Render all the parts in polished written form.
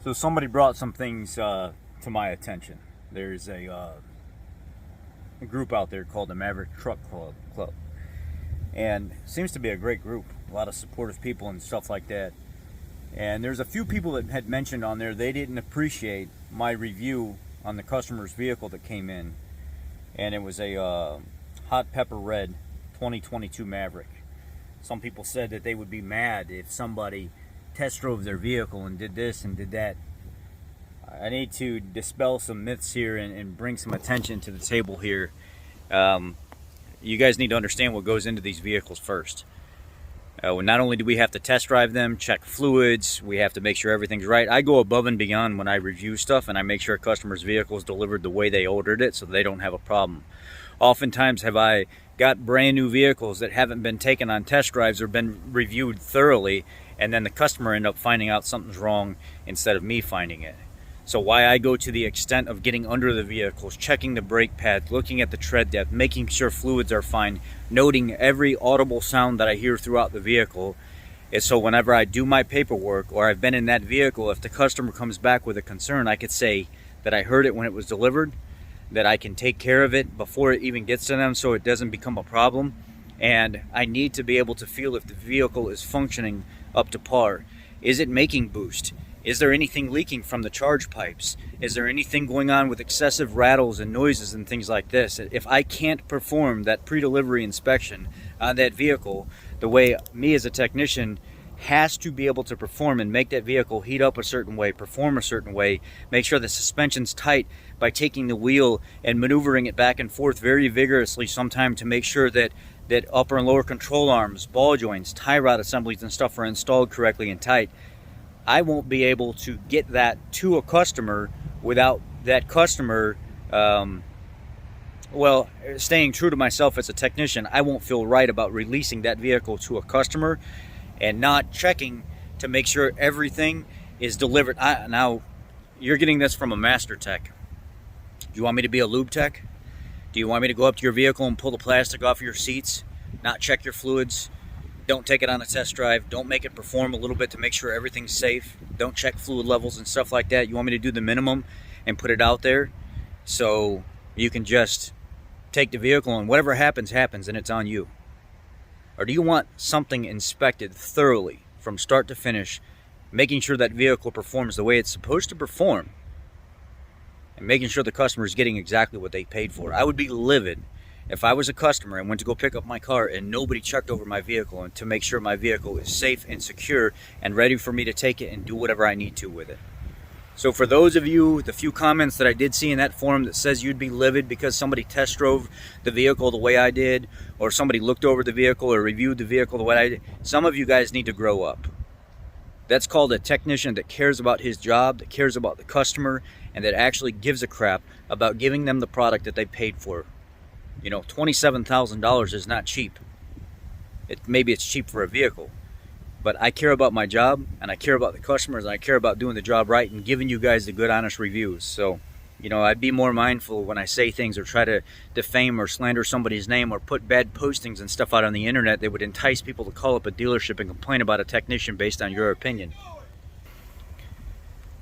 So somebody brought some things to my attention. There's a group out there called the Maverick Truck Club, and it seems to be a great group. A lot of supportive people and stuff like that. And there's a few people that had mentioned on there they didn't appreciate my review on the customer's vehicle that came in, and it was a hot pepper red 2022 Maverick. Some people said that they would be mad if somebody test drove their vehicle and did this and did that. I need to dispel some myths here and bring some attention to the table here. You guys need to understand what goes into these vehicles first. Not only do we have to test drive them, check fluids, we have to make sure everything's right. I go above and beyond when I review stuff, and I make sure a customer's vehicle is delivered the way they ordered it so they don't have a problem. Oftentimes have I got brand new vehicles that haven't been taken on test drives or been reviewed thoroughly, and then the customer end up finding out something's wrong instead of me finding it. So why I go to the extent of getting under the vehicles, checking the brake pads, looking at the tread depth, making sure fluids are fine, noting every audible sound that I hear throughout the vehicle, is so whenever I do my paperwork or I've been in that vehicle, if the customer comes back with a concern, I could say that I heard it when it was delivered, that I can take care of it before it even gets to them so it doesn't become a problem. And I need to be able to feel if the vehicle is functioning up to par. Is it making boost? Is there anything leaking from the charge pipes? Is there anything going on with excessive rattles and noises and things like this? If I can't perform that pre-delivery inspection on that vehicle the way me as a technician has to be able to perform and make that vehicle heat up a certain way, perform a certain way, make sure the suspension's tight by taking the wheel and maneuvering it back and forth very vigorously sometimes to make sure that upper and lower control arms, ball joints, tie rod assemblies and stuff are installed correctly and tight. I won't be able to get that to a customer without that customer, staying true to myself as a technician. I won't feel right about releasing that vehicle to a customer and not checking to make sure everything is delivered. Now, you're getting this from a master tech. Do you want me to be a lube tech? Do you want me to go up to your vehicle and pull the plastic off your seats, not check your fluids? Don't take it on a test drive. Don't make it perform a little bit to make sure everything's safe. Don't check fluid levels and stuff like that. You want me to do the minimum and put it out there so you can just take the vehicle and whatever happens, happens and it's on you? Or do you want something inspected thoroughly from start to finish, making sure that vehicle performs the way it's supposed to perform and making sure the customer is getting exactly what they paid for? I would be livid if I was a customer and went to go pick up my car and nobody checked over my vehicle and to make sure my vehicle is safe and secure and ready for me to take it and do whatever I need to with it. So for those of you, the few comments that I did see in that forum that says you'd be livid because somebody test drove the vehicle the way I did, or somebody looked over the vehicle or reviewed the vehicle the way I did, some of you guys need to grow up. That's called a technician that cares about his job, that cares about the customer, and that actually gives a crap about giving them the product that they paid for. You know, $27,000 is not cheap. Maybe it's cheap for a vehicle, but I care about my job, and I care about the customers, and I care about doing the job right and giving you guys the good, honest reviews. So, you know, I'd be more mindful when I say things or try to defame or slander somebody's name or put bad postings and stuff out on the internet that would entice people to call up a dealership and complain about a technician based on your opinion.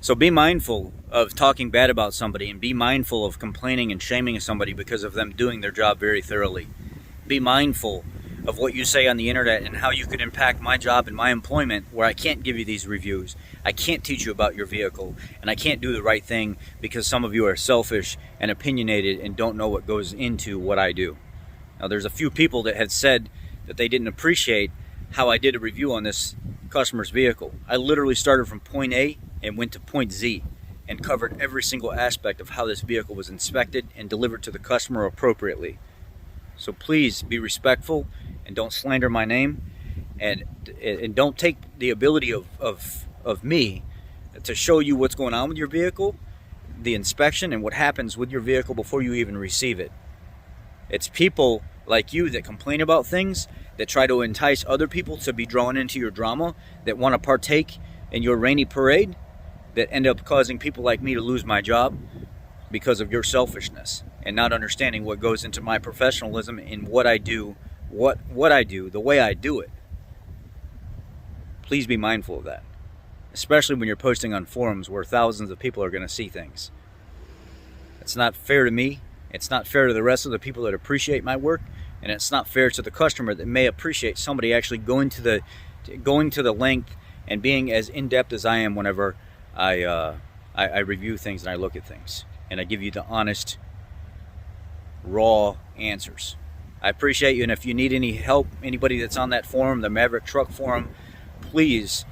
So be mindful of talking bad about somebody, and be mindful of complaining and shaming somebody because of them doing their job very thoroughly. Be mindful of what you say on the internet and how you could impact my job and my employment, where I can't give you these reviews. I can't teach you about your vehicle, and I can't do the right thing because some of you are selfish and opinionated and don't know what goes into what I do. Now, there's a few people that had said that they didn't appreciate how I did a review on this customer's vehicle. I literally started from point A and went to point Z and covered every single aspect of how this vehicle was inspected and delivered to the customer appropriately. So please be respectful and don't slander my name, and don't take the ability of me to show you what's going on with your vehicle, the inspection and what happens with your vehicle before you even receive it. It's people like you that complain about things, that try to entice other people to be drawn into your drama, that want to partake in your rainy parade, that end up causing people like me to lose my job because of your selfishness and not understanding what goes into my professionalism in what I do, what I do, the way I do it. Please be mindful of that. especially when you're posting on forums where thousands of people are going to see things. It's not fair to me. It's not fair to the rest of the people that appreciate my work, and it's not fair to the customer that may appreciate somebody actually going to the length and being as in-depth as I am whenever I review things and I look at things, and I give you the honest, raw answers. I appreciate you, and if you need any help, anybody that's on that forum, the Maverick Truck Forum, please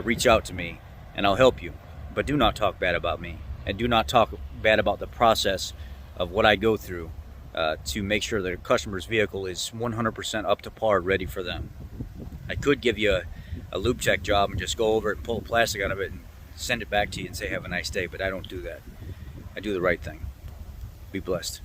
reach out to me and I'll help you. But do not talk bad about me, and do not talk bad about the process of what I go through to make sure that a customer's vehicle is 100% up to par, ready for them. I could give you a loop check job and just go over it and pull plastic out of it and send it back to you and say have a nice day, but I don't do that. I do the right thing. Be blessed.